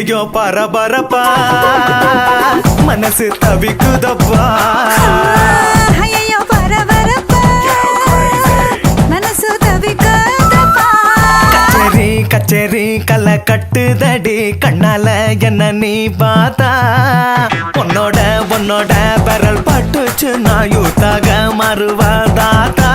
ஐயோ பரபரப்பா மனசு தவிக்குதப்பா ஐயோ பரபரப்பா மனசு தவிக்குதப்பா கச்சேரி கச்சேரி கலை கட்டுதடி கண்ணால என்ன நீ பார்த்தா உன்னோட விரல் பட்டுச்சு நான் யூத்தாக மாறுவதாத்தா